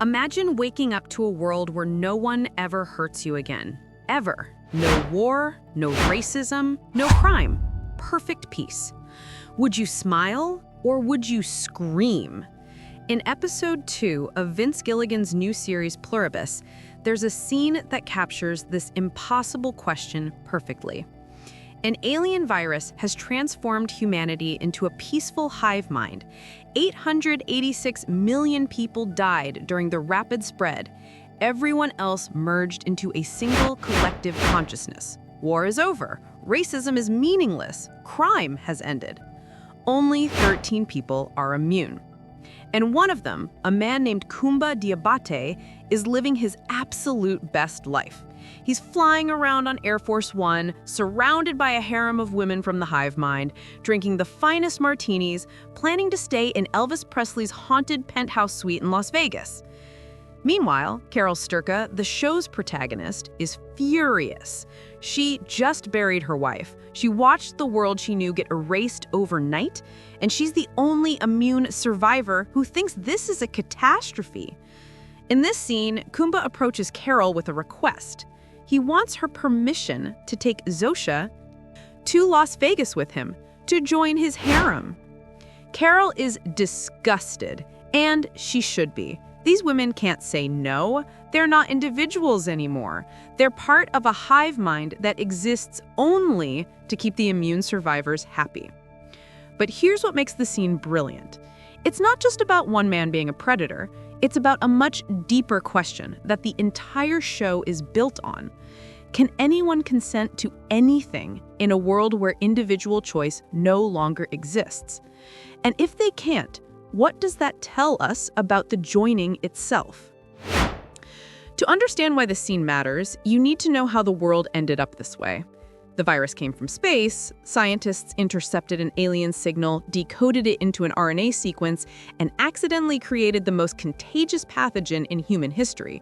Imagine waking up to a world where no one ever hurts you again. Ever. No war, no racism, no crime. Perfect peace. Would you smile or would you scream? In episode 2 of Vince Gilligan's new series Pluribus, there's a scene that captures this impossible question perfectly. An alien virus has transformed humanity into a peaceful hive mind. 886 million people died during the rapid spread. Everyone else merged into a single collective consciousness. War is over. Racism is meaningless. Crime has ended. Only 13 people are immune. And one of them, a man named Koumba Diabate, is living his absolute best life. He's flying around on Air Force One, surrounded by a harem of women from the hive mind, drinking the finest martinis, planning to stay in Elvis Presley's haunted penthouse suite in Las Vegas. Meanwhile, Carol Sturka, the show's protagonist, is furious. She just buried her wife. She watched the world she knew get erased overnight, and she's the only immune survivor who thinks this is a catastrophe. In this scene, Koumba approaches Carol with a request. He wants her permission to take Zosha to Las Vegas with him, to join his harem. Carol is disgusted, and she should be. These women can't say no. They're not individuals anymore. They're part of a hive mind that exists only to keep the immune survivors happy. But here's what makes the scene brilliant. It's not just about one man being a predator. It's about a much deeper question that the entire show is built on. Can anyone consent to anything in a world where individual choice no longer exists? And if they can't, what does that tell us about the joining itself? To understand why this scene matters, you need to know how the world ended up this way. The virus came from space, scientists intercepted an alien signal, decoded it into an RNA sequence, and accidentally created the most contagious pathogen in human history.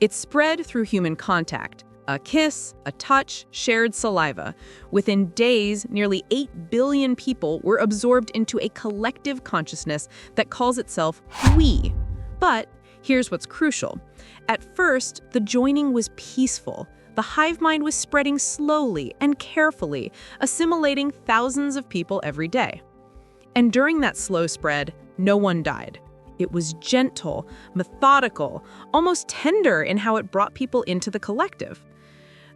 It spread through human contact. A kiss, a touch, shared saliva. Within days, nearly 8 billion people were absorbed into a collective consciousness that calls itself we. But here's what's crucial. At first, the joining was peaceful. The hive mind was spreading slowly and carefully, assimilating thousands of people every day. And during that slow spread, no one died. It was gentle, methodical, almost tender in how it brought people into the collective.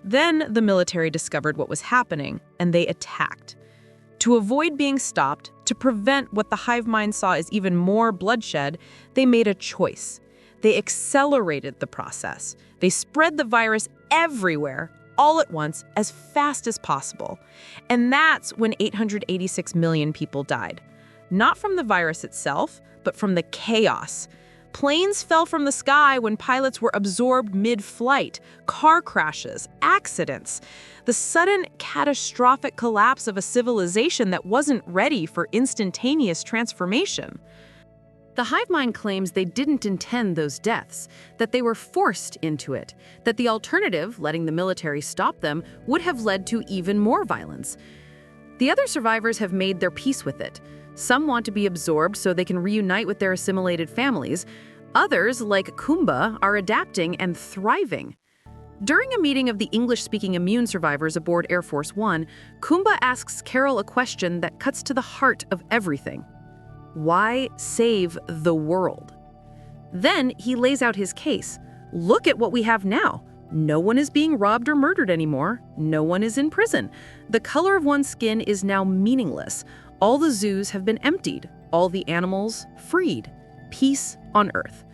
Then the military discovered what was happening, and they attacked. To avoid being stopped, to prevent what the hive mind saw as even more bloodshed, they made a choice. They accelerated the process. They spread the virus everywhere, all at once, as fast as possible. And that's when 886 million people died. Not from the virus itself, but from the chaos. Planes fell from the sky when pilots were absorbed mid-flight, car crashes, accidents. The sudden catastrophic collapse of a civilization that wasn't ready for instantaneous transformation. The hive mind claims they didn't intend those deaths, that they were forced into it, that the alternative, letting the military stop them, would have led to even more violence. The other survivors have made their peace with it. Some want to be absorbed so they can reunite with their assimilated families. Others, like Koumba, are adapting and thriving. During a meeting of the English-speaking immune survivors aboard Air Force One, Koumba asks Carol a question that cuts to the heart of everything. Why save the world? Then he lays out his case. Look at what we have now. No one is being robbed or murdered anymore. No one is in prison. The color of one's skin is now meaningless. All the zoos have been emptied, all the animals freed. Peace on Earth.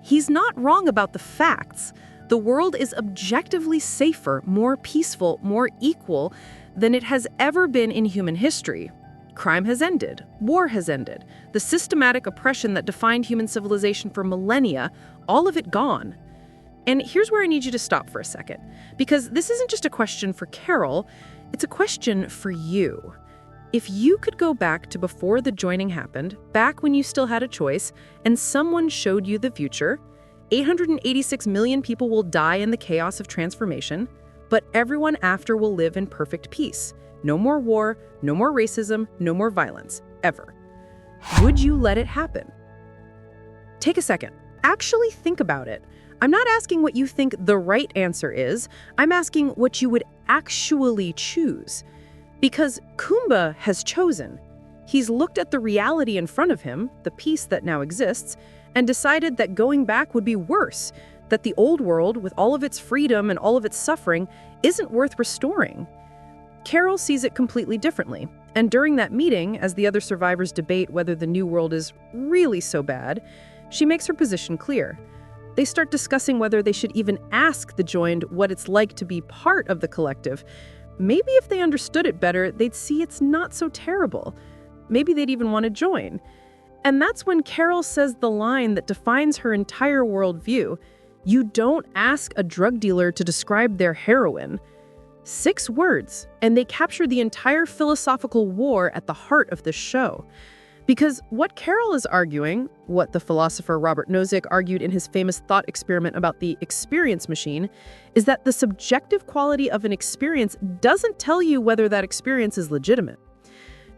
He's not wrong about the facts. The world is objectively safer, more peaceful, more equal than it has ever been in human history. Crime has ended. War has ended. The systematic oppression that defined human civilization for millennia, all of it gone. And here's where I need you to stop for a second, because this isn't just a question for Carol, it's a question for you. If you could go back to before the joining happened, back when you still had a choice, and someone showed you the future, 886 million people will die in the chaos of transformation, but everyone after will live in perfect peace. No more war, no more racism, no more violence, ever. Would you let it happen? Take a second. Actually think about it. I'm not asking what you think the right answer is. I'm asking what you would actually choose. Because Koumba has chosen. He's looked at the reality in front of him, the peace that now exists, and decided that going back would be worse, that the old world, with all of its freedom and all of its suffering, isn't worth restoring. Carol sees it completely differently, and during that meeting, as the other survivors debate whether the new world is really so bad, she makes her position clear. They start discussing whether they should even ask the joined what it's like to be part of the collective. Maybe if they understood it better, they'd see it's not so terrible. Maybe they'd even want to join. And that's when Carol says the line that defines her entire worldview. You don't ask a drug dealer to describe their heroin. 6 words, and they capture the entire philosophical war at the heart of the show. Because what Carol is arguing, what the philosopher Robert Nozick argued in his famous thought experiment about the experience machine, is that the subjective quality of an experience doesn't tell you whether that experience is legitimate.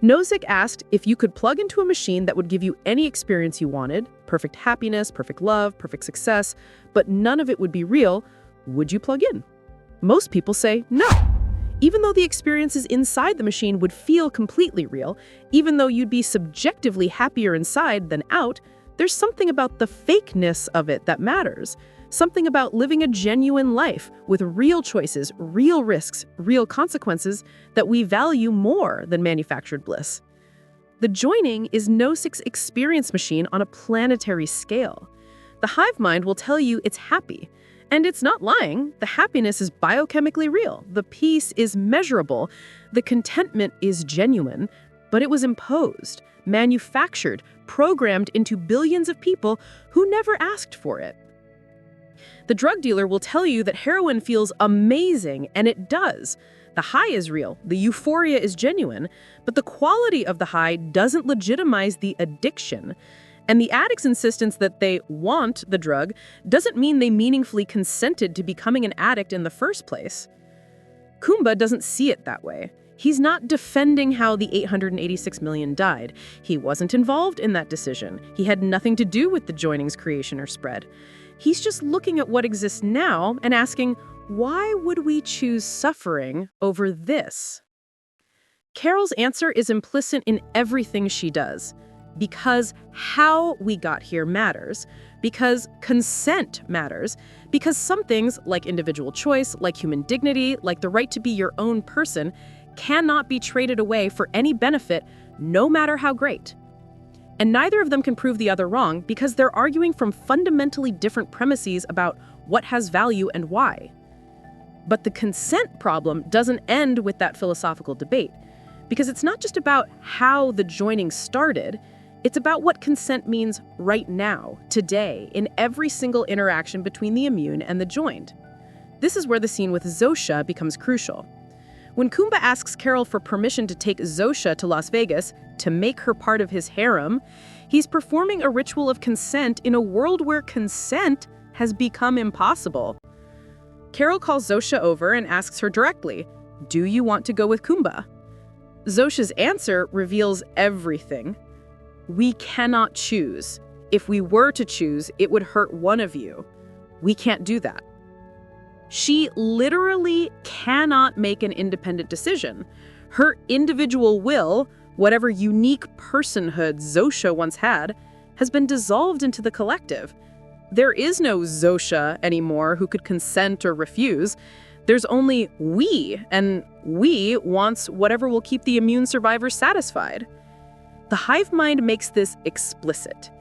Nozick asked if you could plug into a machine that would give you any experience you wanted, perfect happiness, perfect love, perfect success, but none of it would be real, would you plug in? Most people say no. Even though the experiences inside the machine would feel completely real, even though you'd be subjectively happier inside than out, there's something about the fakeness of it that matters. Something about living a genuine life with real choices, real risks, real consequences that we value more than manufactured bliss. The joining is Nozick's experience machine on a planetary scale. The hive mind will tell you it's happy. And it's not lying. The happiness is biochemically real. The peace is measurable. The contentment is genuine. But it was imposed, manufactured, programmed into billions of people who never asked for it. The drug dealer will tell you that heroin feels amazing, and it does. The high is real. The euphoria is genuine. But the quality of the high doesn't legitimize the addiction. And the addict's insistence that they want the drug doesn't mean they meaningfully consented to becoming an addict in the first place. Koumba doesn't see it that way. He's not defending how the 886 million died. He wasn't involved in that decision. He had nothing to do with the joining's creation or spread. He's just looking at what exists now and asking, why would we choose suffering over this? Carol's answer is implicit in everything she does. Because how we got here matters, because consent matters, because some things, like individual choice, like human dignity, like the right to be your own person, cannot be traded away for any benefit, no matter how great. And neither of them can prove the other wrong because they're arguing from fundamentally different premises about what has value and why. But the consent problem doesn't end with that philosophical debate, because it's not just about how the joining started. It's about what consent means right now, today, in every single interaction between the immune and the joined. This is where the scene with Zosha becomes crucial. When Koumba asks Carol for permission to take Zosha to Las Vegas to make her part of his harem, he's performing a ritual of consent in a world where consent has become impossible. Carol calls Zosha over and asks her directly, "Do you want to go with Koumba?" Zosha's answer reveals everything. We cannot choose. If we were to choose, it would hurt one of you. We can't do that. She literally cannot make an independent decision. Her individual will, whatever unique personhood Zosha once had, has been dissolved into the collective. There is no Zosha anymore who could consent or refuse. There's only we, and we wants whatever will keep the immune survivors satisfied. The hive mind makes this explicit.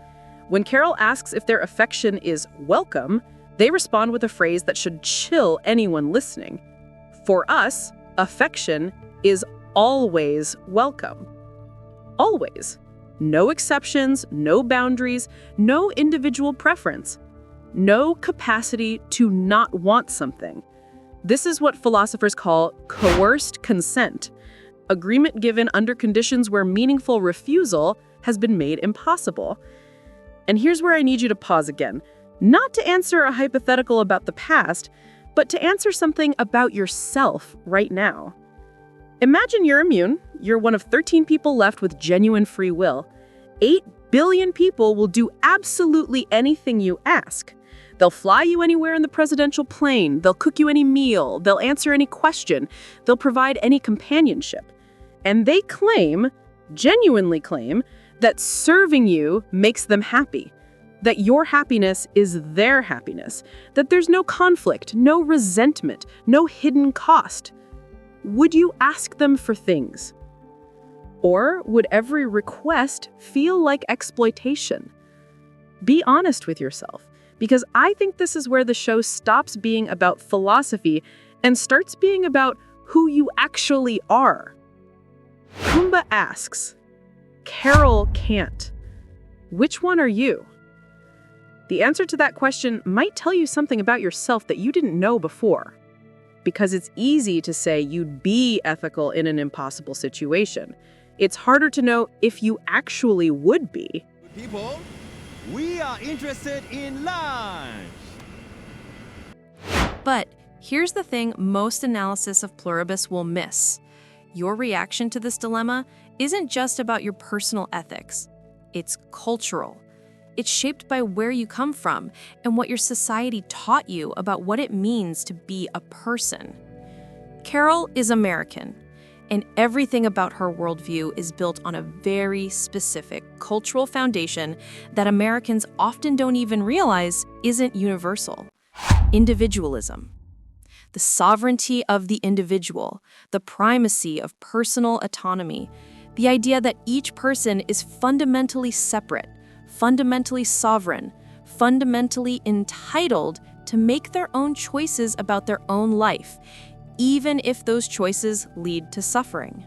When Carol asks if their affection is welcome, they respond with a phrase that should chill anyone listening. For us, affection is always welcome. Always. No exceptions, no boundaries, no individual preference. No capacity to not want something. This is what philosophers call coerced consent. Agreement given under conditions where meaningful refusal has been made impossible. And here's where I need you to pause again. Not to answer a hypothetical about the past, but to answer something about yourself right now. Imagine you're immune. You're one of 13 people left with genuine free will. 8 billion people will do absolutely anything you ask. They'll fly you anywhere in the presidential plane, they'll cook you any meal, they'll answer any question, they'll provide any companionship. And they claim, genuinely claim, that serving you makes them happy, that your happiness is their happiness, that there's no conflict, no resentment, no hidden cost. Would you ask them for things? Or would every request feel like exploitation? Be honest with yourself, because I think this is where the show stops being about philosophy and starts being about who you actually are. Koumba asks, Carol can't. Which one are you? The answer to that question might tell you something about yourself that you didn't know before. Because it's easy to say you'd be ethical in an impossible situation. It's harder to know if you actually would be. People, we are interested in lunch. But here's the thing most analysis of Pluribus will miss. Your reaction to this dilemma isn't just about your personal ethics. It's cultural. It's shaped by where you come from and what your society taught you about what it means to be a person. Carol is American, and everything about her worldview is built on a very specific cultural foundation that Americans often don't even realize isn't universal. Individualism. The sovereignty of the individual, the primacy of personal autonomy, the idea that each person is fundamentally separate, fundamentally sovereign, fundamentally entitled to make their own choices about their own life, even if those choices lead to suffering.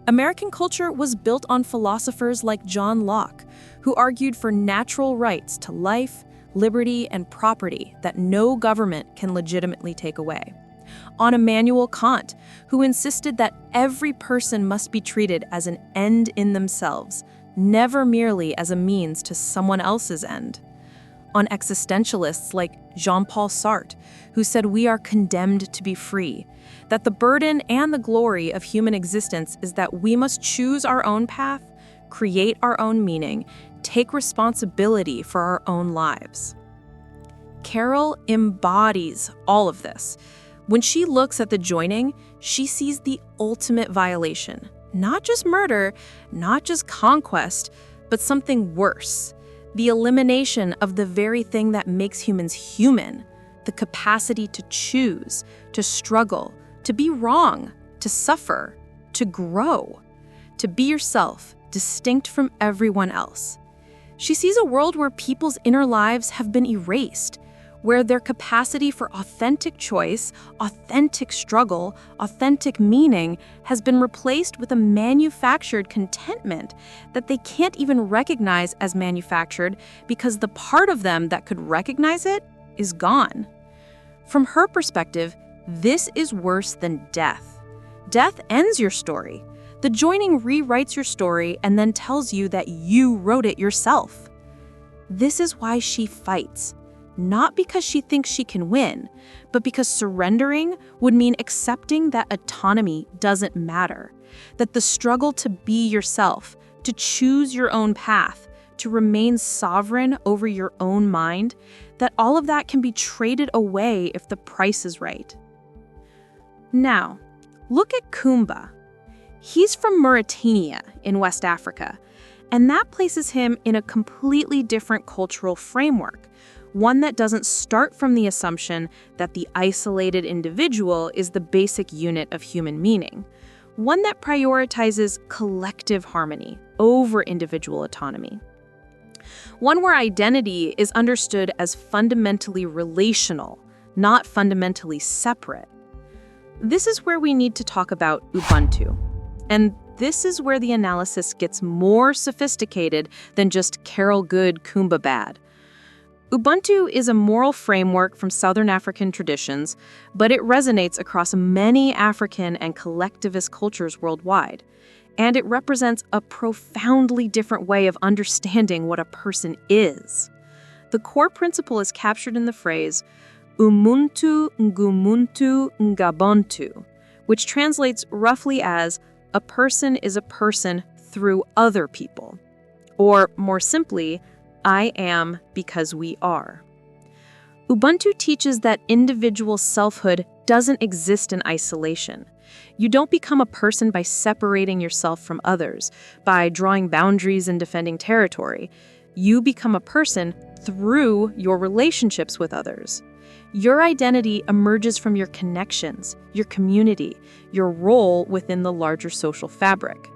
American culture was built on philosophers like John Locke, who argued for natural rights to life, liberty, and property that no government can legitimately take away. On Immanuel Kant, who insisted that every person must be treated as an end in themselves, never merely as a means to someone else's end. On existentialists like Jean-Paul Sartre, who said we are condemned to be free, that the burden and the glory of human existence is that we must choose our own path, create our own meaning, take responsibility for our own lives. Carol embodies all of this. When she looks at the joining, she sees the ultimate violation. Not just murder, not just conquest, but something worse. The elimination of the very thing that makes humans human, the capacity to choose, to struggle, to be wrong, to suffer, to grow, to be yourself, distinct from everyone else. She sees a world where people's inner lives have been erased, where their capacity for authentic choice, authentic struggle, authentic meaning has been replaced with a manufactured contentment that they can't even recognize as manufactured because the part of them that could recognize it is gone. From her perspective, this is worse than death. Death ends your story. The joining rewrites your story and then tells you that you wrote it yourself. This is why she fights. Not because she thinks she can win, but because surrendering would mean accepting that autonomy doesn't matter, that the struggle to be yourself, to choose your own path, to remain sovereign over your own mind, that all of that can be traded away if the price is right. Now, look at Koumba. He's from Mauritania in West Africa, and that places him in a completely different cultural framework, one that doesn't start from the assumption that the isolated individual is the basic unit of human meaning, one that prioritizes collective harmony over individual autonomy, one where identity is understood as fundamentally relational, not fundamentally separate. This is where we need to talk about Ubuntu. And this is where the analysis gets more sophisticated than just Carol good, Koumba bad. Ubuntu is a moral framework from Southern African traditions, but it resonates across many African and collectivist cultures worldwide. And it represents a profoundly different way of understanding what a person is. The core principle is captured in the phrase, Umuntu ngumuntu ngabontu, which translates roughly as, a person is a person through other people. Or, more simply, I am because we are. Ubuntu teaches that individual selfhood doesn't exist in isolation. You don't become a person by separating yourself from others, by drawing boundaries and defending territory. You become a person through your relationships with others. Your identity emerges from your connections, your community, your role within the larger social fabric.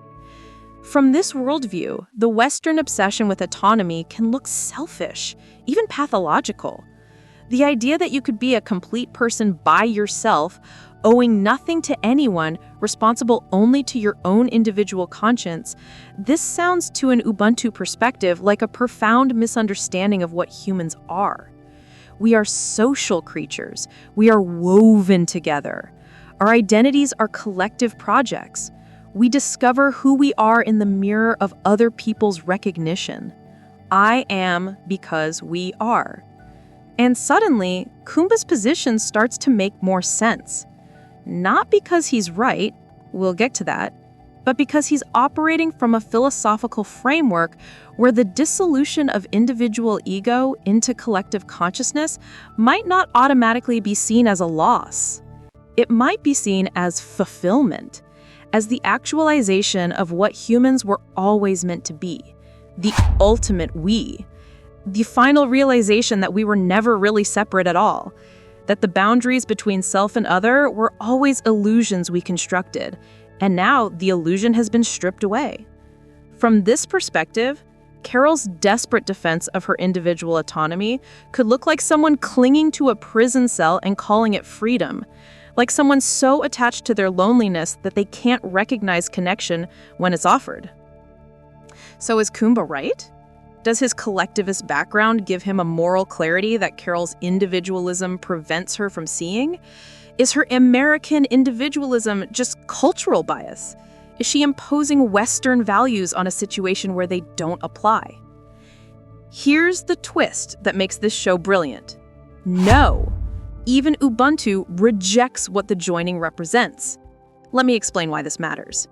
From this worldview, the Western obsession with autonomy can look selfish, even pathological. The idea that you could be a complete person by yourself, owing nothing to anyone, responsible only to your own individual conscience, this sounds to an Ubuntu perspective like a profound misunderstanding of what humans are. We are social creatures. We are woven together. Our identities are collective projects. We discover who we are in the mirror of other people's recognition. I am because we are. And suddenly, Koumba's position starts to make more sense. Not because he's right, we'll get to that, but because he's operating from a philosophical framework where the dissolution of individual ego into collective consciousness might not automatically be seen as a loss. It might be seen as fulfillment, as the actualization of what humans were always meant to be, the ultimate we, the final realization that we were never really separate at all, that the boundaries between self and other were always illusions we constructed, and now the illusion has been stripped away. From this perspective, Carol's desperate defense of her individual autonomy could look like someone clinging to a prison cell and calling it freedom, like someone so attached to their loneliness that they can't recognize connection when it's offered. So is Koumba right? Does his collectivist background give him a moral clarity that Carol's individualism prevents her from seeing? Is her American individualism just cultural bias? Is she imposing Western values on a situation where they don't apply? Here's the twist that makes this show brilliant. No, even Ubuntu rejects what the joining represents. Let me explain why this matters.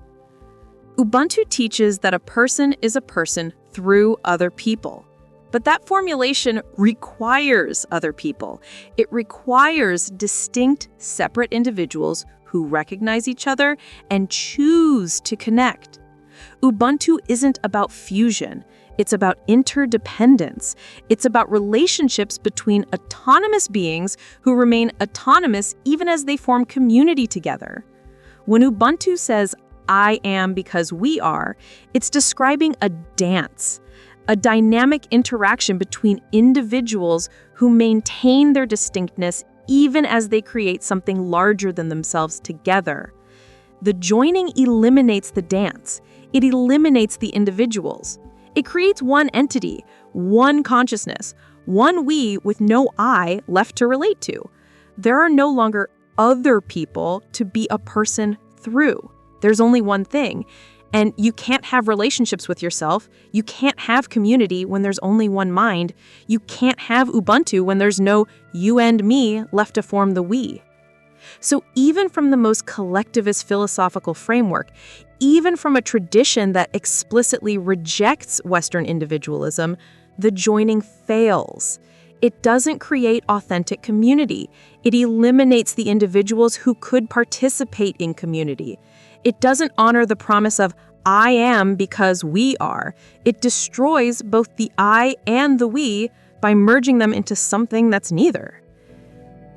Ubuntu teaches that a person is a person through other people. But that formulation requires other people. It requires distinct, separate individuals who recognize each other and choose to connect. Ubuntu isn't about fusion. It's about interdependence. It's about relationships between autonomous beings who remain autonomous even as they form community together. When Ubuntu says, I am because we are, it's describing a dance, a dynamic interaction between individuals who maintain their distinctness even as they create something larger than themselves together. The joining eliminates the dance. It eliminates the individuals. It creates one entity, one consciousness, one we with no I left to relate to. There are no longer other people to be a person through. There's only one thing. And you can't have relationships with yourself. You can't have community when there's only one mind. You can't have Ubuntu when there's no you and me left to form the we. So even from the most collectivist philosophical framework, even from a tradition that explicitly rejects Western individualism, the joining fails. It doesn't create authentic community. It eliminates the individuals who could participate in community. It doesn't honor the promise of I am because we are. It destroys both the I and the we by merging them into something that's neither.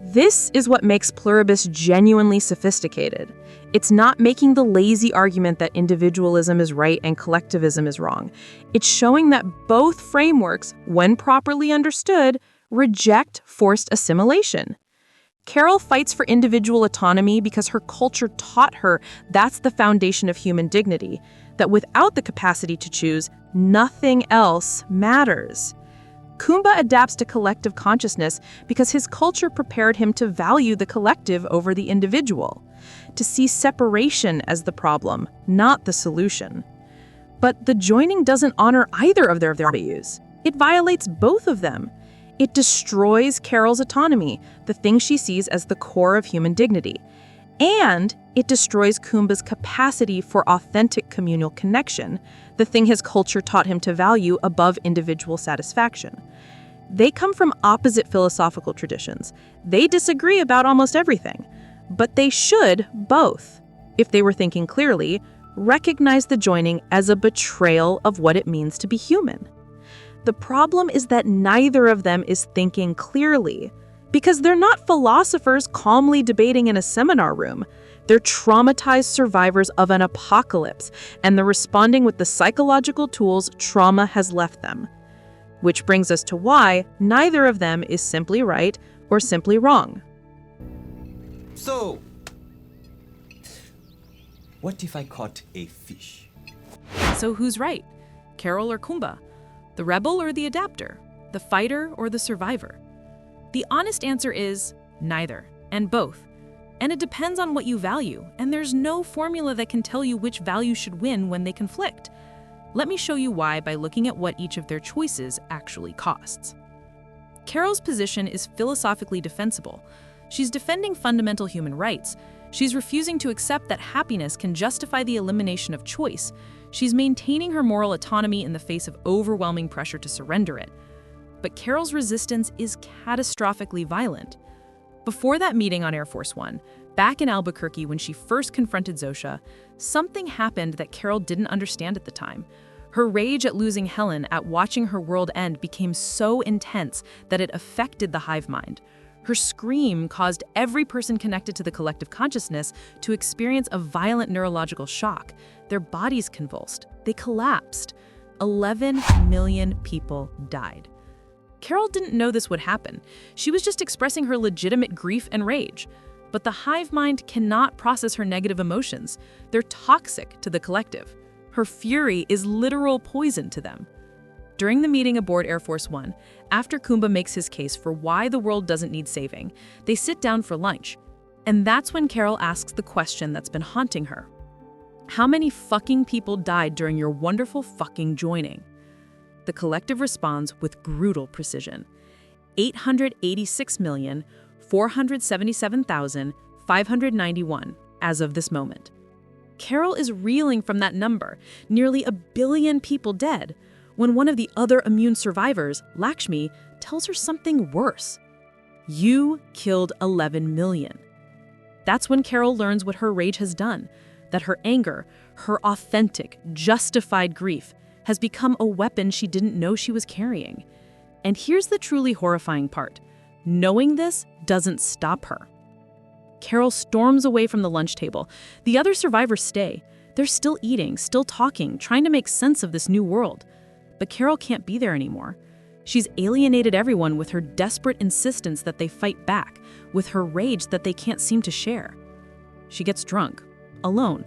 This is what makes Pluribus genuinely sophisticated. It's not making the lazy argument that individualism is right and collectivism is wrong. It's showing that both frameworks, when properly understood, reject forced assimilation. Carol fights for individual autonomy because her culture taught her that's the foundation of human dignity, that without the capacity to choose, nothing else matters. Koumba adapts to collective consciousness because his culture prepared him to value the collective over the individual, to see separation as the problem, not the solution. But the joining doesn't honor either of their values. It violates both of them. It destroys Carol's autonomy, the thing she sees as the core of human dignity. And it destroys Koumba's capacity for authentic communal connection, the thing his culture taught him to value above individual satisfaction. They come from opposite philosophical traditions. They disagree about almost everything. But they should both, if they were thinking clearly, recognize the joining as a betrayal of what it means to be human. The problem is that neither of them is thinking clearly, because they're not philosophers calmly debating in a seminar room. They're traumatized survivors of an apocalypse, and they're responding with the psychological tools trauma has left them. Which brings us to why neither of them is simply right or simply wrong. So, what if I caught a fish? So who's right? Carol or Koumba? The rebel or the adapter? The fighter or the survivor? The honest answer is neither, and both. And it depends on what you value, and there's no formula that can tell you which value should win when they conflict. Let me show you why by looking at what each of their choices actually costs. Carol's position is philosophically defensible. She's defending fundamental human rights. She's refusing to accept that happiness can justify the elimination of choice. She's maintaining her moral autonomy in the face of overwhelming pressure to surrender it. But Carol's resistance is catastrophically violent. Before that meeting on Air Force One, back in Albuquerque when she first confronted Zosha, something happened that Carol didn't understand at the time. Her rage at losing Helen, at watching her world end, became so intense that it affected the hive mind. Her scream caused every person connected to the collective consciousness to experience a violent neurological shock. Their bodies convulsed. They collapsed. 11 million people died. Carol didn't know this would happen. She was just expressing her legitimate grief and rage. But the hive mind cannot process her negative emotions. They're toxic to the collective. Her fury is literal poison to them. During the meeting aboard Air Force One, after Koumba makes his case for why the world doesn't need saving, they sit down for lunch. And that's when Carol asks the question that's been haunting her. How many fucking people died during your wonderful fucking joining? The collective responds with brutal precision. 886,477,591 as of this moment. Carol is reeling from that number, nearly 1 billion people dead, when one of the other immune survivors, Lakshmi, tells her something worse. You killed 11 million. That's when Carol learns what her rage has done, that her anger, her authentic, justified grief, has become a weapon she didn't know she was carrying. And here's the truly horrifying part. Knowing this doesn't stop her. Carol storms away from the lunch table. The other survivors stay. They're still eating, still talking, trying to make sense of this new world. But Carol can't be there anymore. She's alienated everyone with her desperate insistence that they fight back, with her rage that they can't seem to share. She gets drunk, alone.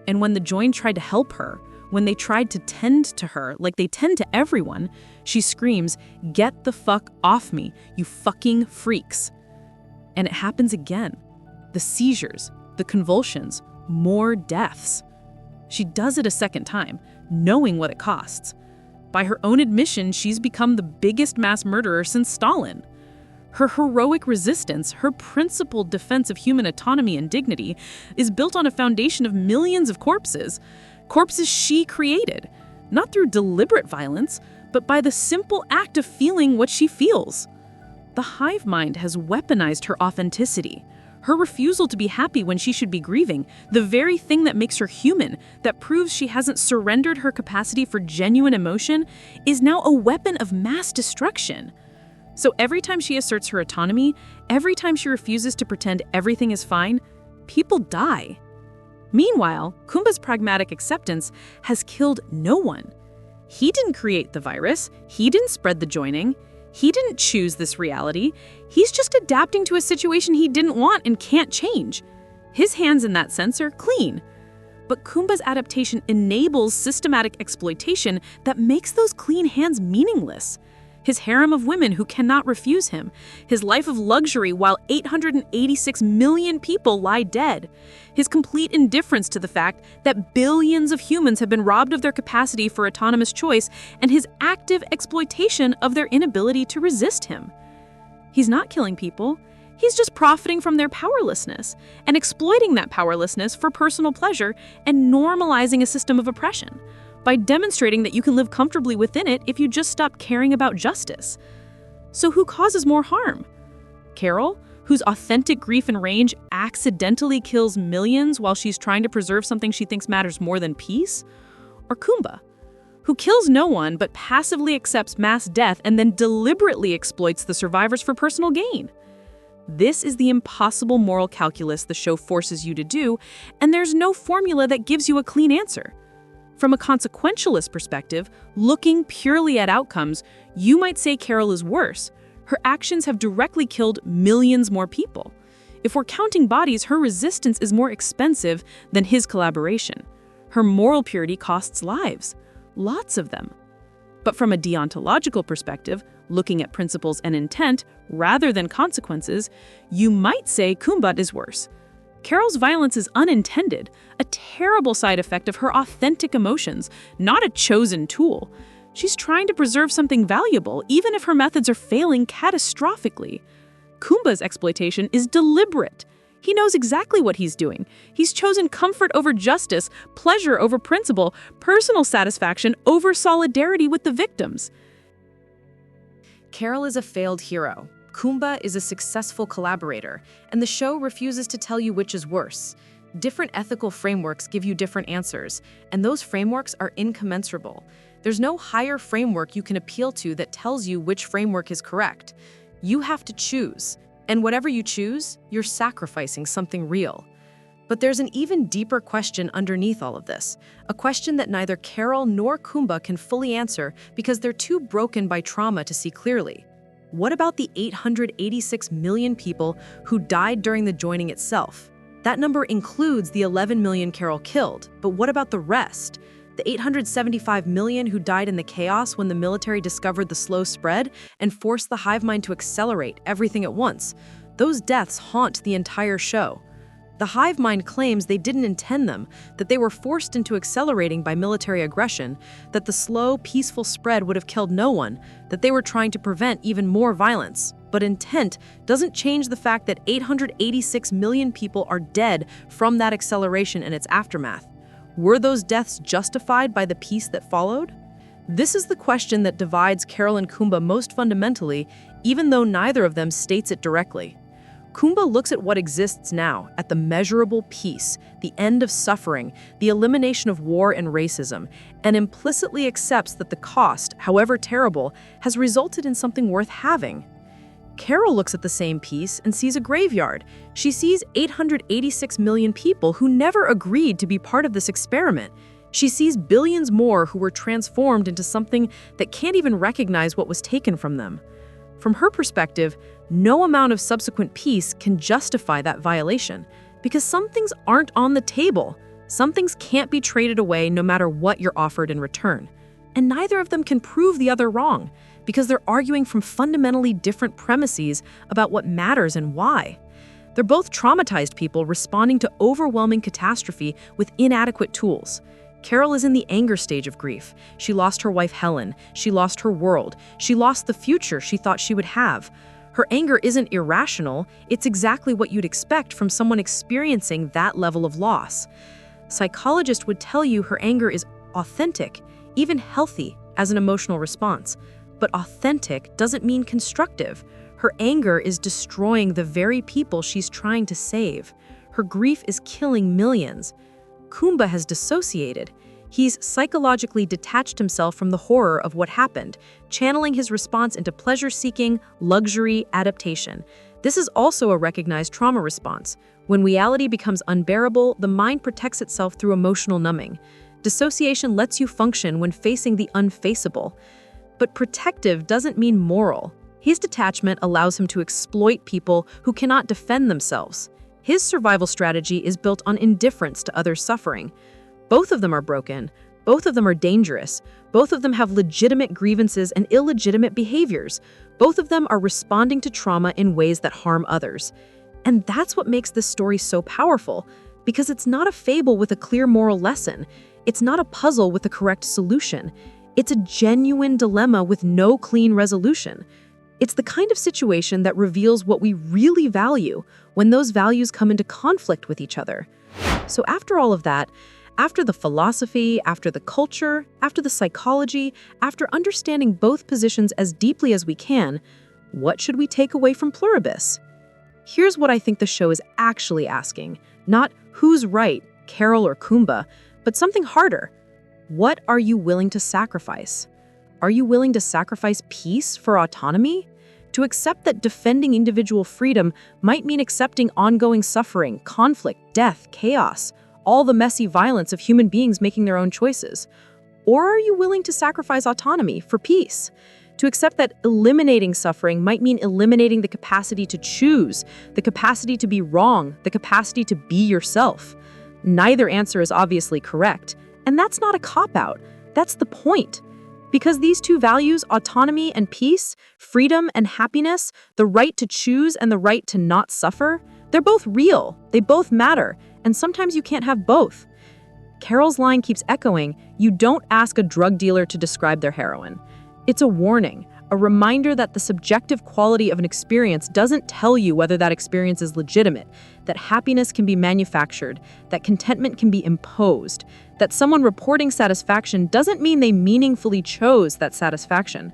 And when the Join tried to help her, when they tried to tend to her like they tend to everyone, she screams, "Get the fuck off me, you fucking freaks." And it happens again. The seizures, the convulsions, more deaths. She does it a second time, knowing what it costs. By her own admission, she's become the biggest mass murderer since Stalin. Her heroic resistance, her principled defense of human autonomy and dignity, is built on a foundation of millions of corpses. Corpses she created, not through deliberate violence, but by the simple act of feeling what she feels. The hive mind has weaponized her authenticity. Her refusal to be happy when she should be grieving, the very thing that makes her human, that proves she hasn't surrendered her capacity for genuine emotion, is now a weapon of mass destruction. So every time she asserts her autonomy, every time she refuses to pretend everything is fine, people die. Meanwhile, Koumba's pragmatic acceptance has killed no one. He didn't create the virus. He didn't spread the joining. He didn't choose this reality. He's just adapting to a situation he didn't want and can't change. His hands in that sense are clean. But Koumba's adaptation enables systematic exploitation that makes those clean hands meaningless. His harem of women who cannot refuse him, his life of luxury while 886 million people lie dead, his complete indifference to the fact that billions of humans have been robbed of their capacity for autonomous choice, and his active exploitation of their inability to resist him. He's not killing people. He's just profiting from their powerlessness and exploiting that powerlessness for personal pleasure and normalizing a system of oppression by demonstrating that you can live comfortably within it if you just stop caring about justice. So who causes more harm? Carol, whose authentic grief and rage accidentally kills millions while she's trying to preserve something she thinks matters more than peace? Or Koumba, who kills no one but passively accepts mass death and then deliberately exploits the survivors for personal gain? This is the impossible moral calculus the show forces you to do, and there's no formula that gives you a clean answer. From a consequentialist perspective, looking purely at outcomes, you might say Carol is worse. Her actions have directly killed millions more people. If we're counting bodies, her resistance is more expensive than his collaboration. Her moral purity costs lives, lots of them. But from a deontological perspective, looking at principles and intent rather than consequences, you might say Koumba is worse. Carol's violence is unintended, a terrible side effect of her authentic emotions, not a chosen tool. She's trying to preserve something valuable, even if her methods are failing catastrophically. Koumba's exploitation is deliberate. He knows exactly what he's doing. He's chosen comfort over justice, pleasure over principle, personal satisfaction over solidarity with the victims. Carol is a failed hero. Koumba is a successful collaborator, and the show refuses to tell you which is worse. Different ethical frameworks give you different answers, and those frameworks are incommensurable. There's no higher framework you can appeal to that tells you which framework is correct. You have to choose, and whatever you choose, you're sacrificing something real. But there's an even deeper question underneath all of this, a question that neither Carol nor Koumba can fully answer because they're too broken by trauma to see clearly. What about the 886 million people who died during the joining itself? That number includes the 11 million Carol killed, but what about the rest? The 875 million who died in the chaos when the military discovered the slow spread and forced the hive mind to accelerate everything at once. Those deaths haunt the entire show. The hive mind claims they didn't intend them, that they were forced into accelerating by military aggression, that the slow, peaceful spread would have killed no one, that they were trying to prevent even more violence. But intent doesn't change the fact that 886 million people are dead from that acceleration and its aftermath. Were those deaths justified by the peace that followed? This is the question that divides Carol and Koumba most fundamentally, even though neither of them states it directly. Koumba looks at what exists now, at the measurable peace, the end of suffering, the elimination of war and racism, and implicitly accepts that the cost, however terrible, has resulted in something worth having. Carol looks at the same peace and sees a graveyard. She sees 886 million people who never agreed to be part of this experiment. She sees billions more who were transformed into something that can't even recognize what was taken from them. From her perspective, no amount of subsequent peace can justify that violation, because some things aren't on the table. Some things can't be traded away no matter what you're offered in return. And neither of them can prove the other wrong, because they're arguing from fundamentally different premises about what matters and why. They're both traumatized people responding to overwhelming catastrophe with inadequate tools. Carol is in the anger stage of grief. She lost her wife Helen. She lost her world. She lost the future she thought she would have. Her anger isn't irrational. It's exactly what you'd expect from someone experiencing that level of loss. Psychologists would tell you her anger is authentic, even healthy as an emotional response. But authentic doesn't mean constructive. Her anger is destroying the very people she's trying to save. Her grief is killing millions. Koumba has dissociated. He's psychologically detached himself from the horror of what happened, channeling his response into pleasure-seeking, luxury, adaptation. This is also a recognized trauma response. When reality becomes unbearable, the mind protects itself through emotional numbing. Dissociation lets you function when facing the unfaceable. But protective doesn't mean moral. His detachment allows him to exploit people who cannot defend themselves. His survival strategy is built on indifference to others' suffering. Both of them are broken. Both of them are dangerous. Both of them have legitimate grievances and illegitimate behaviors. Both of them are responding to trauma in ways that harm others. And that's what makes this story so powerful, because it's not a fable with a clear moral lesson. It's not a puzzle with a correct solution. It's a genuine dilemma with no clean resolution. It's the kind of situation that reveals what we really value when those values come into conflict with each other. So after all of that, after the philosophy, after the culture, after the psychology, after understanding both positions as deeply as we can, what should we take away from Pluribus? Here's what I think the show is actually asking. Not who's right, Carol or Koumba, but something harder. What are you willing to sacrifice? Are you willing to sacrifice peace for autonomy? To accept that defending individual freedom might mean accepting ongoing suffering, conflict, death, chaos, all the messy violence of human beings making their own choices? Or are you willing to sacrifice autonomy for peace? To accept that eliminating suffering might mean eliminating the capacity to choose, the capacity to be wrong, the capacity to be yourself. Neither answer is obviously correct, and that's not a cop-out. That's the point. Because these two values, autonomy and peace, freedom and happiness, the right to choose and the right to not suffer, they're both real, they both matter, and sometimes you can't have both. Carol's line keeps echoing, you don't ask a drug dealer to describe their heroin. It's a warning, a reminder that the subjective quality of an experience doesn't tell you whether that experience is legitimate, that happiness can be manufactured, that contentment can be imposed, that someone reporting satisfaction doesn't mean they meaningfully chose that satisfaction.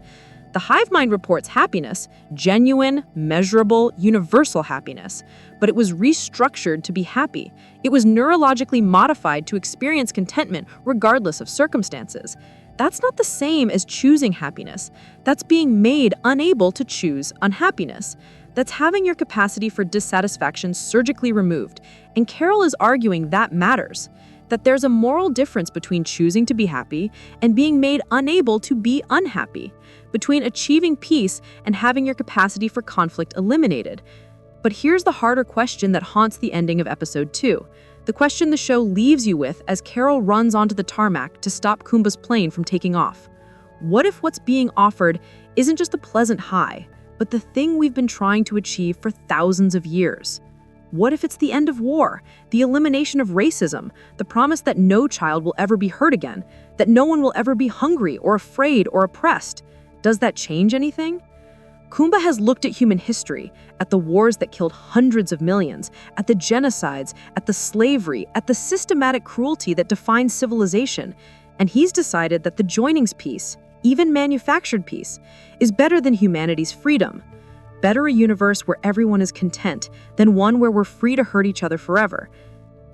The hive mind reports happiness, genuine, measurable, universal happiness, but it was restructured to be happy. It was neurologically modified to experience contentment regardless of circumstances. That's not the same as choosing happiness. That's being made unable to choose unhappiness. That's having your capacity for dissatisfaction surgically removed. And Carol is arguing that matters. That there's a moral difference between choosing to be happy and being made unable to be unhappy, between achieving peace and having your capacity for conflict eliminated. But here's the harder question that haunts the ending of episode 2. The question the show leaves you with as Carol runs onto the tarmac to stop Koumba's plane from taking off. What if what's being offered isn't just a pleasant high, but the thing we've been trying to achieve for thousands of years? What if it's the end of war, the elimination of racism, the promise that no child will ever be hurt again, that no one will ever be hungry or afraid or oppressed? Does that change anything? Koumba has looked at human history, at the wars that killed hundreds of millions, at the genocides, at the slavery, at the systematic cruelty that defines civilization, and he's decided that the joinings peace, even manufactured peace, is better than humanity's freedom. Better a universe where everyone is content than one where we're free to hurt each other forever.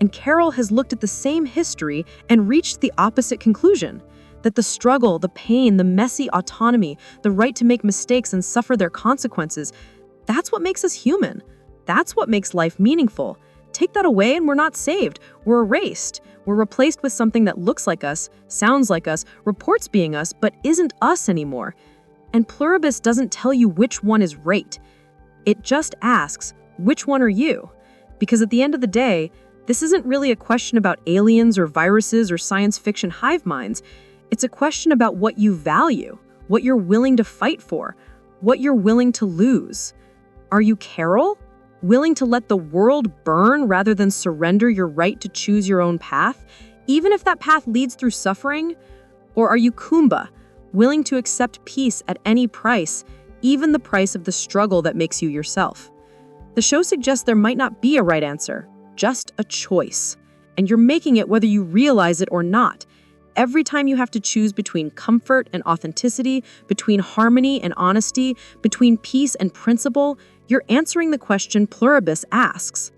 And Carol has looked at the same history and reached the opposite conclusion. That the struggle, the pain, the messy autonomy, the right to make mistakes and suffer their consequences, that's what makes us human. That's what makes life meaningful. Take that away and we're not saved. We're erased. We're replaced with something that looks like us, sounds like us, reports being us, but isn't us anymore. And Pluribus doesn't tell you which one is right. It just asks, which one are you? Because at the end of the day, this isn't really a question about aliens or viruses or science fiction hive minds. It's a question about what you value, what you're willing to fight for, what you're willing to lose. Are you Carol? Willing to let the world burn rather than surrender your right to choose your own path, even if that path leads through suffering? Or are you Koumba, willing to accept peace at any price, even the price of the struggle that makes you yourself? The show suggests there might not be a right answer, just a choice. And you're making it whether you realize it or not. Every time you have to choose between comfort and authenticity, between harmony and honesty, between peace and principle, you're answering the question Pluribus asks.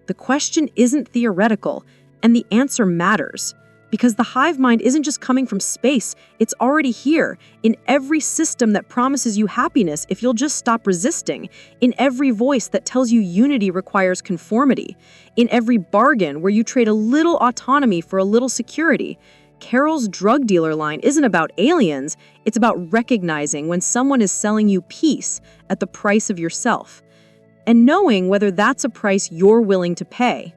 The question isn't theoretical, and the answer matters. Because the hive mind isn't just coming from space, it's already here, in every system that promises you happiness if you'll just stop resisting, in every voice that tells you unity requires conformity, in every bargain where you trade a little autonomy for a little security. Carol's drug dealer line isn't about aliens, it's about recognizing when someone is selling you peace at the price of yourself, and knowing whether that's a price you're willing to pay.